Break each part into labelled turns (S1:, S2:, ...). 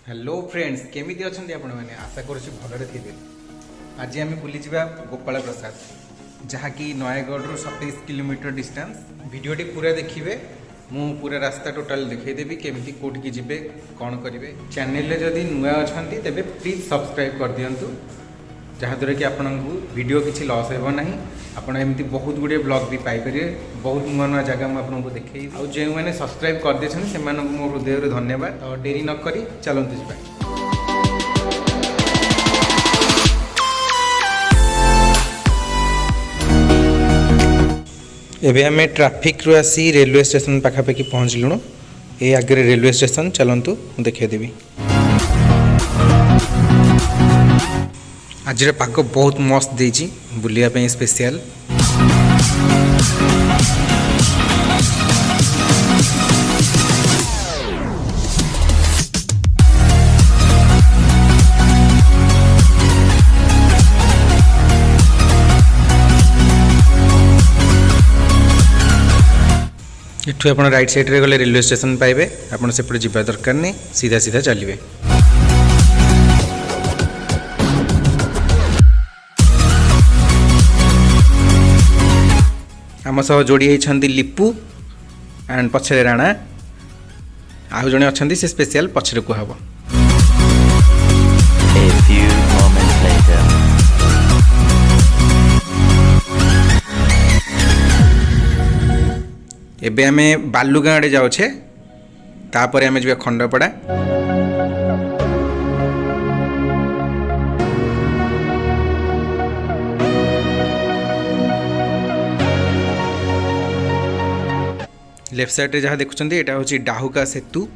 S1: Hello friends केमी अच्छा आपण मैंने आशा करुँच भलरे थे। आज आम बुली गोपाल प्रसाद जहाँकि नयगढ़ 27 किलोमीटर डिस्टेंस। वीडियोटी पूरा देखिए, मु पूरा रास्ता टोटाल देखईदेवी केमी कौटिकी जी कौन करेंगे। चैनल जदि नुआ अच्छा तेज प्लीज सब्सक्राइब कर दिंतु जहाँद्वारा कि आपन वीडियो किसी लॉस होना। आपड़ एमती बहुत गुड़े ब्लॉग भी पाइपर, बहुत नुआ नुआ जगह मुझे देखे। और जो मैंने सब्सक्राइब कर दे से मो हृदय धन्यवाद। और डेरी नक चलतु जा। एबे आम ट्रैफिक रू आसी रेलवे स्टेशन पाखापाखि पहुँचलुणु। ये आगे रेलवे स्टेशन चलतु देखदेवी। आज पाग बहुत मस्त देजी बुलिया स्पेशल। इठू आप राइट साइड रे गले रेलवे स्टेशन पाइबे। आपन सेपटे जीवा दरकार नहीं, सीधा सीधा चलिए। आम सह जोड़ी होती लिपू एंड पछरे राणा। आउ जड़े अच्छा से स्पेशल पछरे कहब। एबे आमे बालुगाँ आड़े जाऊे, तापर आमे जा खंडपड़ा। लेफ्ट साइड रे जहाँ देखुं यहाँ हूँ डाहुका सेतु।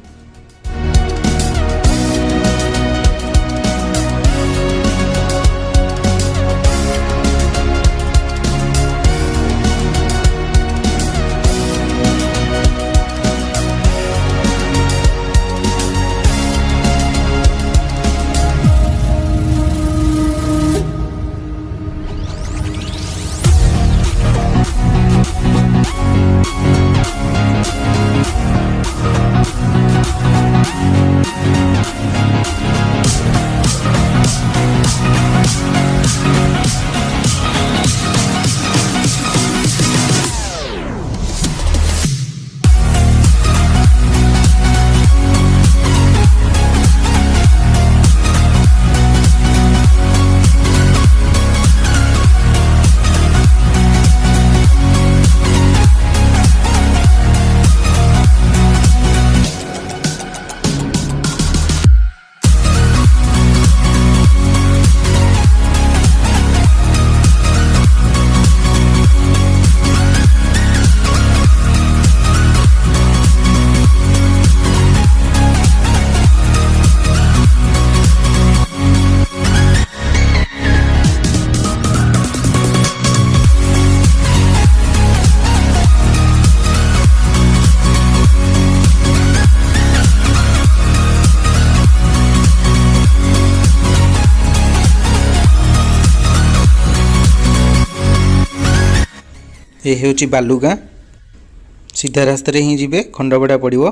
S1: ये हूँ बालुगाँ। सीधा रास्ता ही जी खंडपड़ा पड़ो।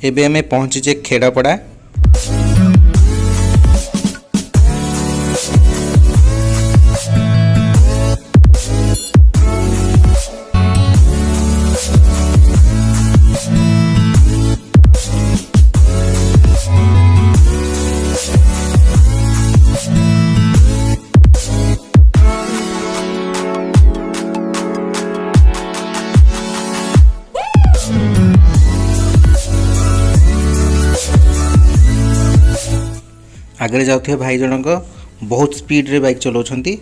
S1: एबे आमे पहुँचीचे खेड़पड़ा। आगे जाऊे भाई जनक बहुत स्पीड रे बाइक चलाउछंती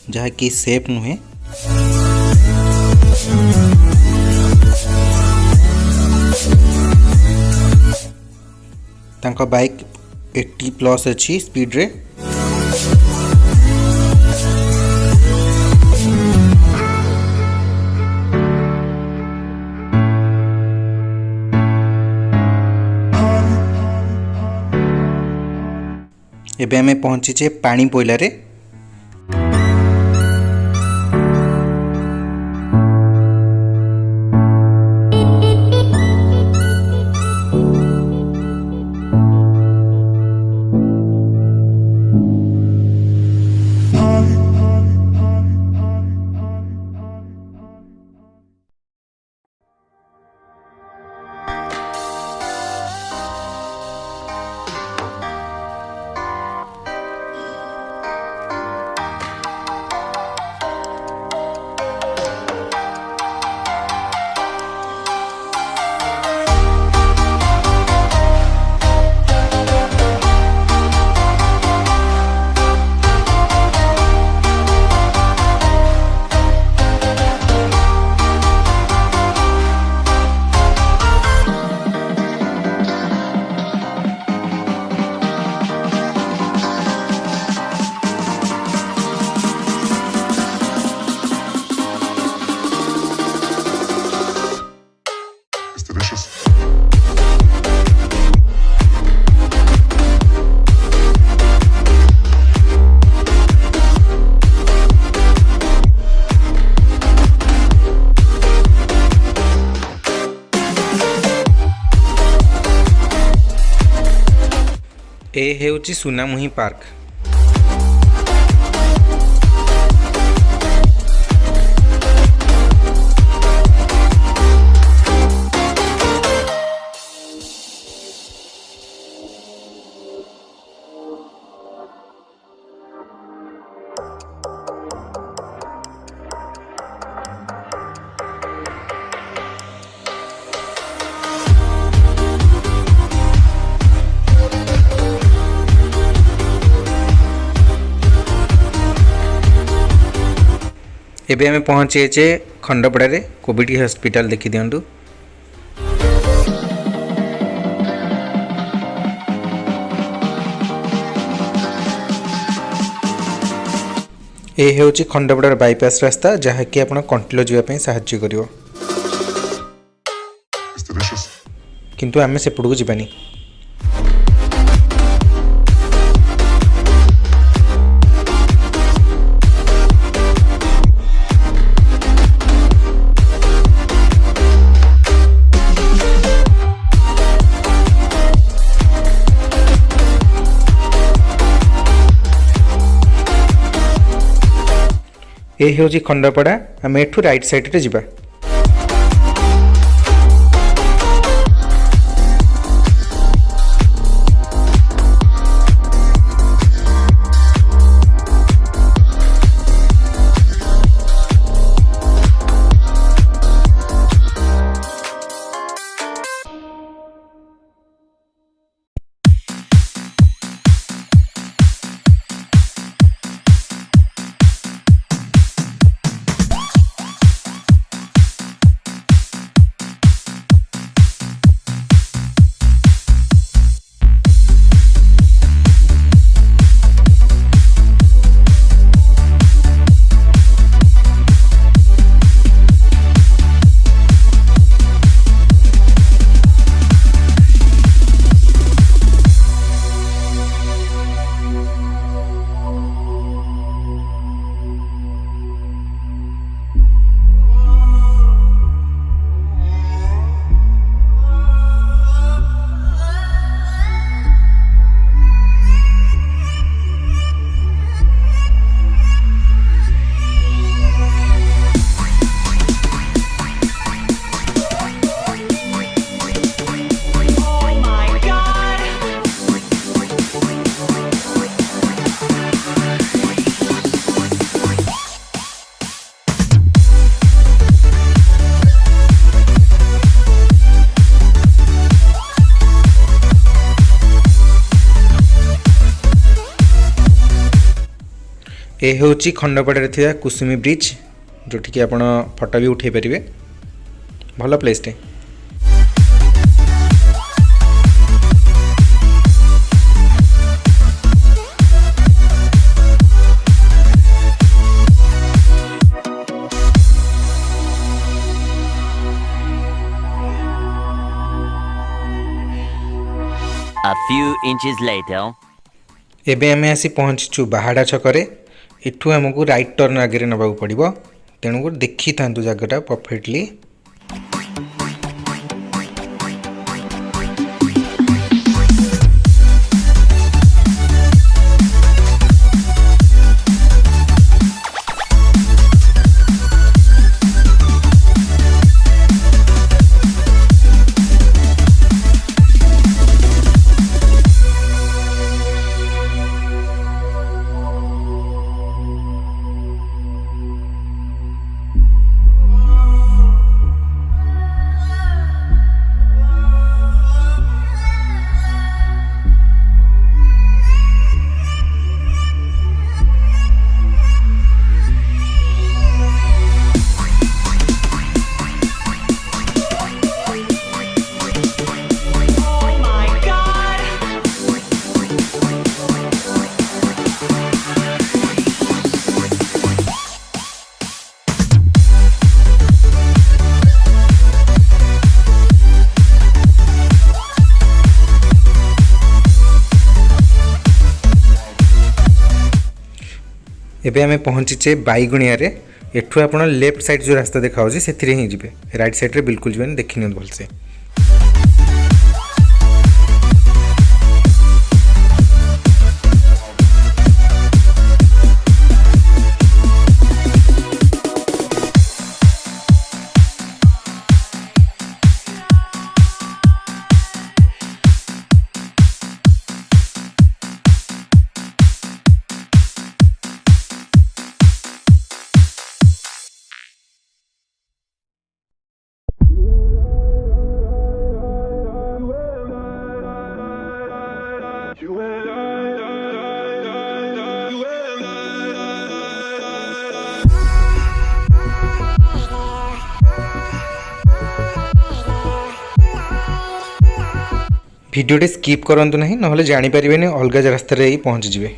S1: जहाँकि सेफ नुहे। तांका बाइक 80+ अच्छी स्पीड रे। एबे आमे पहुँचीचे पानी पोइला रे। ए हेउची सुनामुही पार्क। एबे आमे पहुँचे खंडपड़ा रे कोविड हॉस्पिटल देखी दिंटू। ए हेउची खंडपड़ा बाईपास रास्ता जहाँकि आपण कंटिलो जावाई साहाय्य करिवो। किंतु आमे सेपड़ू जीवानी। ए हेउची खंडपड़ा आम एठू राइट साइड रे जिबा। ए हूँ खंडपड़े थी कुसुमी ब्रिज जोटि आप फोटो भी उठे पारे भल प्लेसटे।
S2: A few inches later.
S1: एबे आमे आसी पहुँचीचु बाहाड़ा छकरे। एठू आमको राइट टर्न आगे नबाक पड़ो, तेणुक देखी था जगटा परफेक्टली। एबे आमे पहुँचीचे बैगुणिया रे। एठू आप लेफ्ट साइड जो रास्ता देखा से ही जी, राइट साइड रे बिल्कुल जी देखी नि भलसे। भिडियोटे स्किप करंतु नहीं, नहले जानी परिबेनी अलग रास्ता रे ही पहुँच जिवे।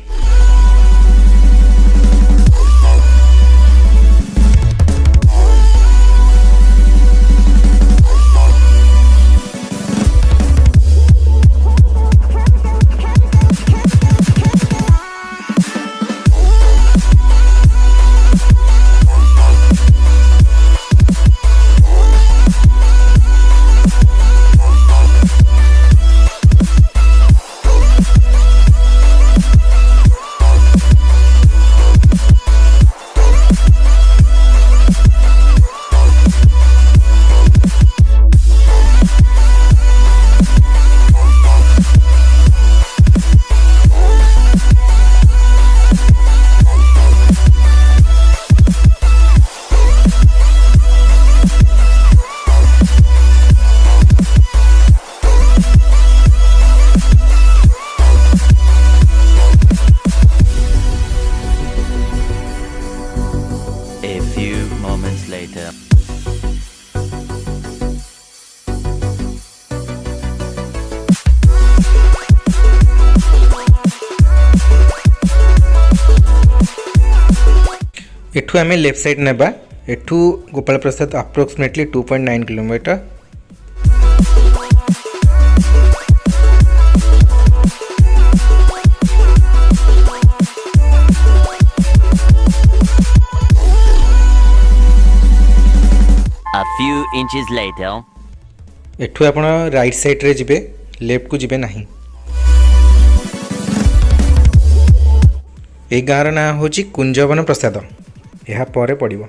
S2: A few moments later.
S1: एठू आमे लेफ्ट साइड नेबा। एठू Gopal Prasad approximately 2.9 kilometre.
S2: A few inches later.
S1: एठू आपण राइट साइड रे जिबे, लेफ्ट को जिबे नहीं। ए गाँव ना होची कुंजवन प्रसाद, यह परे पड़िबो।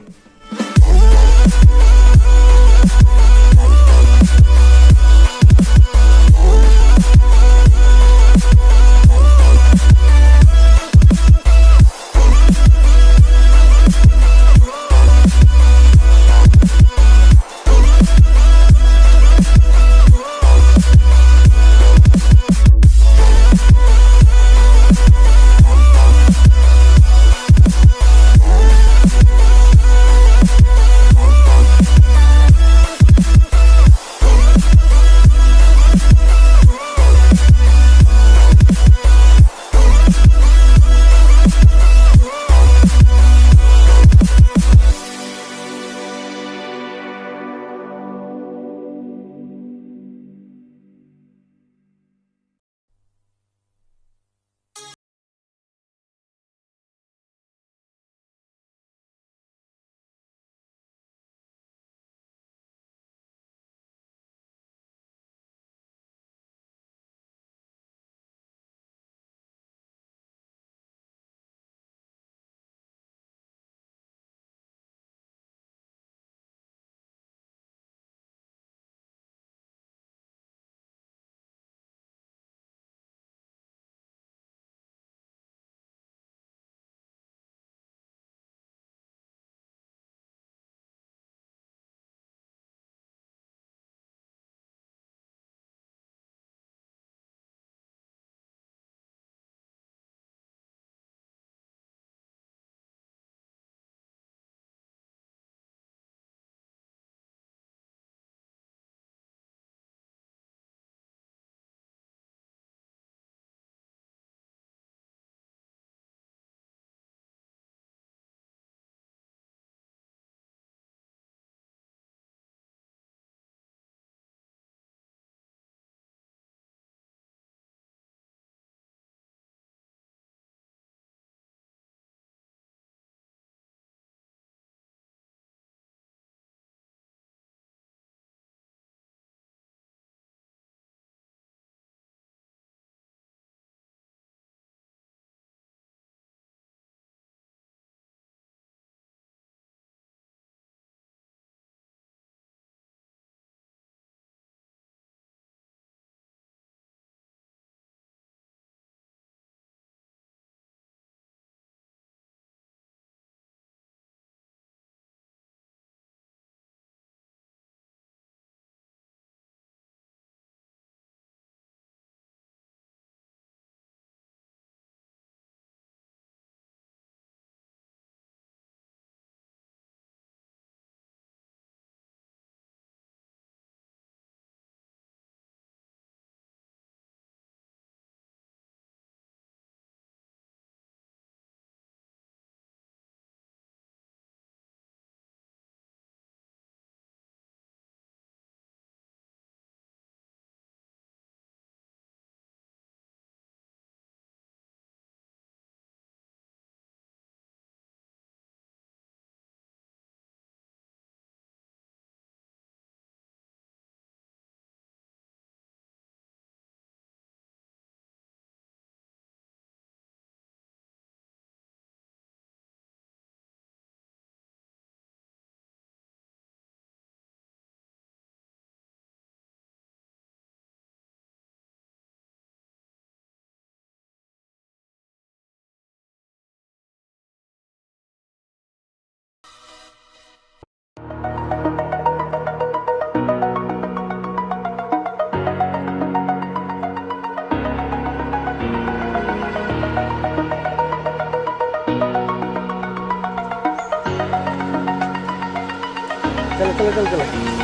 S1: चलो चलो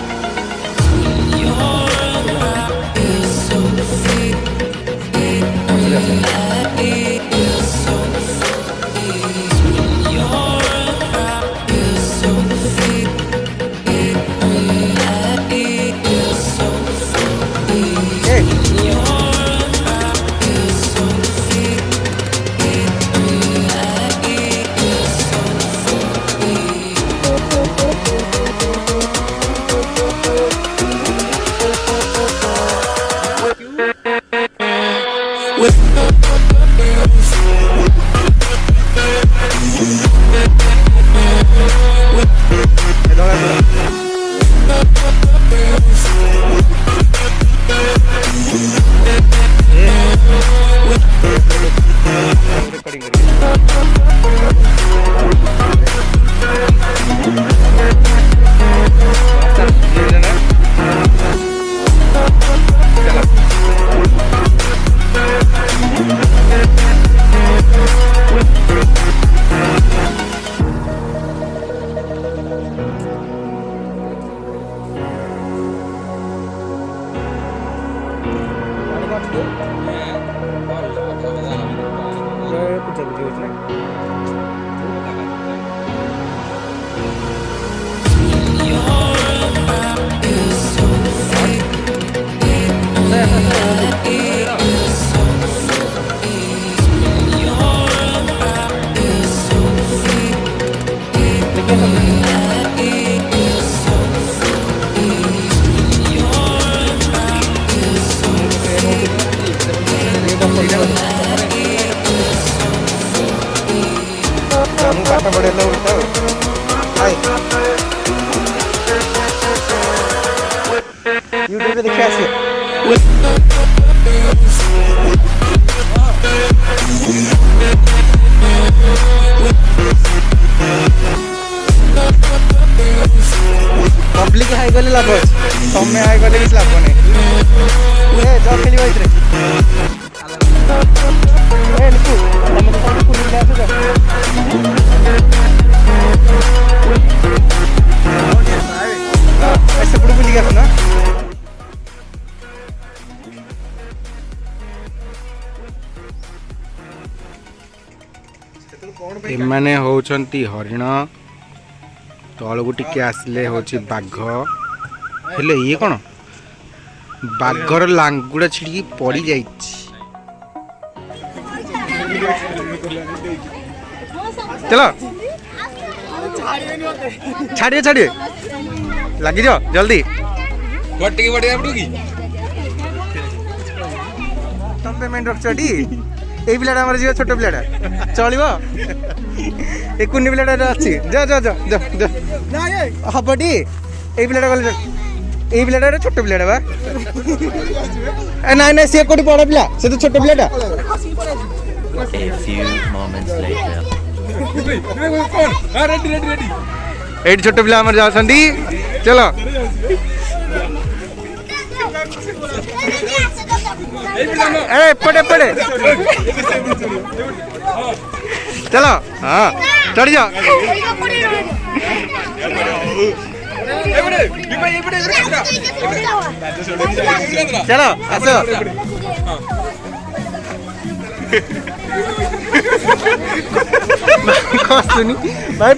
S1: यूट्यूब पे देखिए आसिए पब्लिक हाई गले लाभ अच्छे तमें हाई गले किसी लाभ नहीं जा खेल ସେପଟୁ ବୁଲିକି ଆସ ନା ଏମାନେ ହଉଛନ୍ତି ହରିଣ ତଳକୁ ଟିକେ ଆସିଲେ ହଉଛି ବାଘ ହେଲେ ଇଏ କଣ ବାଘର ଲାଙ୍ଗୁଡା ଛିଡିକି ପଡି ଯାଇଛି चलो छाड़िए छाड़िए लगी जाओ जल्दी तुम पेमेंट रख ये पिलाटा आम जी छोट पिलाटा चलो ये कुनी पिलाटा अच्छी जा जा जा जा हम टी ये पिलाटा गले ये पिलाटा छोट पिलाटा बा ना सी कौटी बड़ पिला से तो छोट पिलाटा
S2: A few moments later.
S1: एट छोट पिला आमर जाउछंदी चलो ए पड़े पड़े चलो हाँ चढ़ जाओ चलो आसो भाई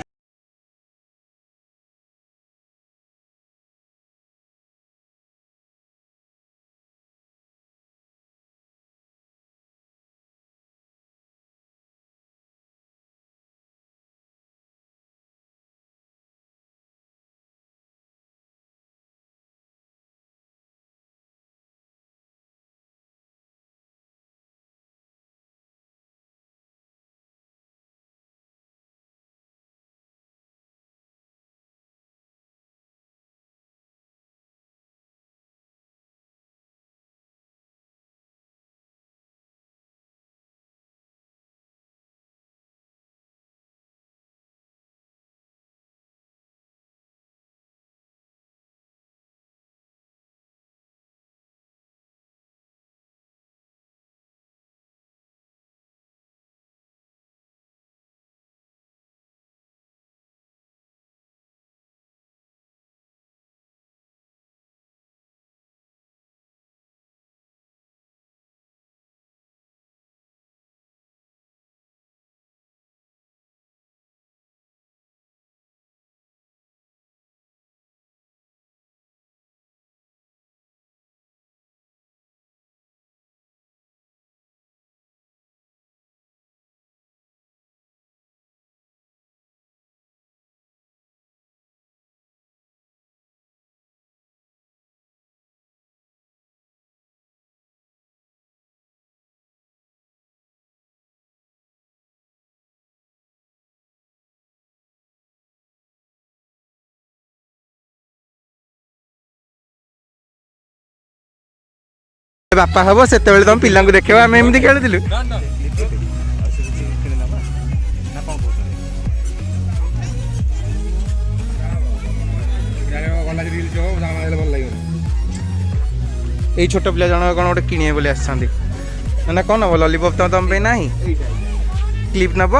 S1: ବାପା ହବ ସେତେବେଳେ ତମ ପିଲାଙ୍କୁ ଦେଖେଇବ ଆମେ ଏମିତି ଖେଳୁଥିଲୁ। ଏଇ ଛୋଟ ପିଲା ଜଣକ କ'ଣ ଗୋଟେ କିଣିବେ ବୋଲି ଆସିଛନ୍ତି ନା କ'ଣ ନବ? ଲଲିପପ୍ ତମ ପାଇଁ ନାହିଁ? କ୍ଲିପ୍ ନବ?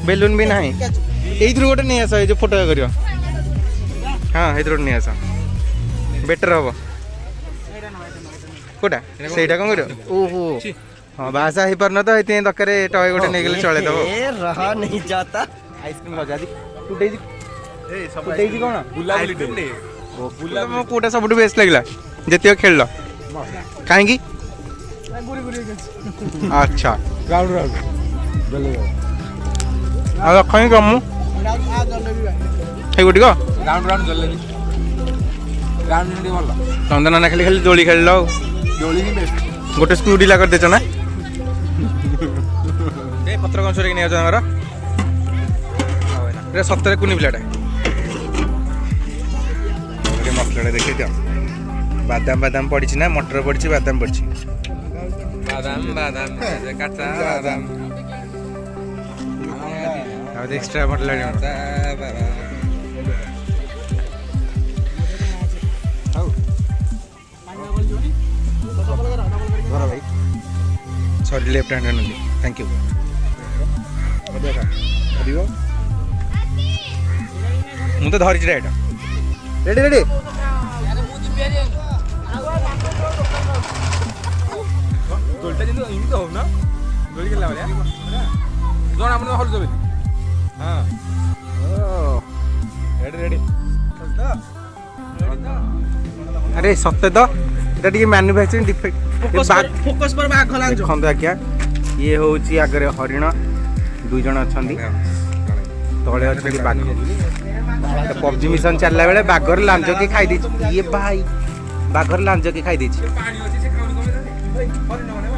S1: ବେଲୁନ୍ ବି ନାହିଁ? ଏଇଥିରୁ ଗୋଟେ ନେଇ ଆସ, ଏଇ ଯେଉଁ ଫଟୋ କରିବ। ହଁ ଏଇଥିରୁ ଗୋଟେ ନେଇ ଆସ, ବେଟର ହବ। କୋଉଟା ସେଇଟା କ'ଣ କରିବ? ଓହୋ ହଁ ବାହାସା ହେଇପାରୁନ ତ, ଏଇଥିପାଇଁ ଦରକାର ଟୟ ଗୋଟେ ନେଇଗଲେ ଚଳେଇଦବ। ଆଇସ୍କ୍ରିମ୍ ମଜା ଟୁଟେଇଛି କ'ଣ? କୋଉଟା ସବୁଠୁ ବେଷ୍ଟ ଲାଗିଲା ଯେତିକ ଖେଳିଲ? କାହିଁକି? ଆଚ୍ଛା ଆଉ ରଖନି କମୁ ସେଇ ଗୋଟିକ ଚନ୍ଦନ ନା ଖାଲି ଖାଲି ଦୋଳି ଖେଳିଲ ଆଉ ଗୋଟେ ସ୍କ୍ରୁ ଢିଲା କରିଦେଇଛ ନା? ଏ ପତ୍ର କଣ ସରିକି ନେଇଯାଉଛ ତାଙ୍କର? ଏଟା ସତରେ କୁନି ପିଲାଟା। ମସଲାଟା ଦେଖେଇ ଦିଅ। ବାଦାମ ବାଦାମ ପଡ଼ିଛି ନା? ମଟର ପଡ଼ିଛି, ବାଦାମ ପଡ଼ିଛି। ବାଦାମ ବାଦାମ କାଟା ବାଦାମ ଆଉ ଏକ୍ସଟ୍ରା ମଟର ଲାଗିବ। Sorry left hand only thank you मु तो धरी एटा रेडी रेडी गोलटा जिंदो इनी तो हो ना गोली खेलला वाला जोन आपण हल जबे हां ओ रेडी रेडी अरे सत्य तो এটা টিকে ম্যানুফ্যাকচারিং ডিফেক্ট ফোকস पर बाघ खला देखंदो आज्ञा ये होची आगरे हरिण दुई जण अछंदी तळे अछंदी बाघ तो पबजी मिशन चलला बेले बाघर लांज के खाई दी ये भाई बाघर लांज के खाई दी छी पानी अछि से खाउन कमे हरिण माने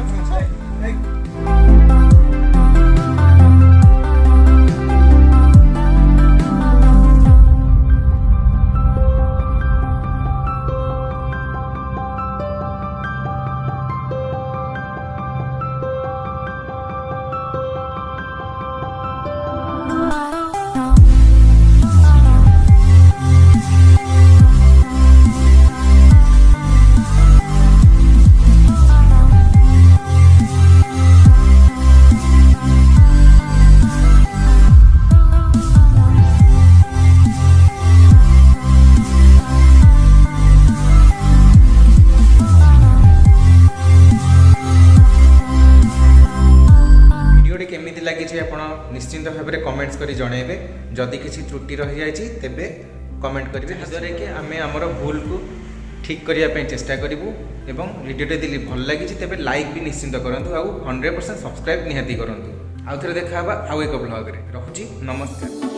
S1: निश्चिंत भाव में कमेंट्स करी जनइबे जदि किसी त्रुटि रही जाइए तेबे कमेंट करेंगे जद्वारा कि आम आमर भूल को ठीक करने चेष्टा करूँ एवं वीडियोटे दिल्ली भल लगी तेबे लाइक भी निश्चिंत करूँ आउ 100% सब्सक्राइब निहाती करूँ आउ थे देखा आउ एक ब्लॉग रे रखुची नमस्कार।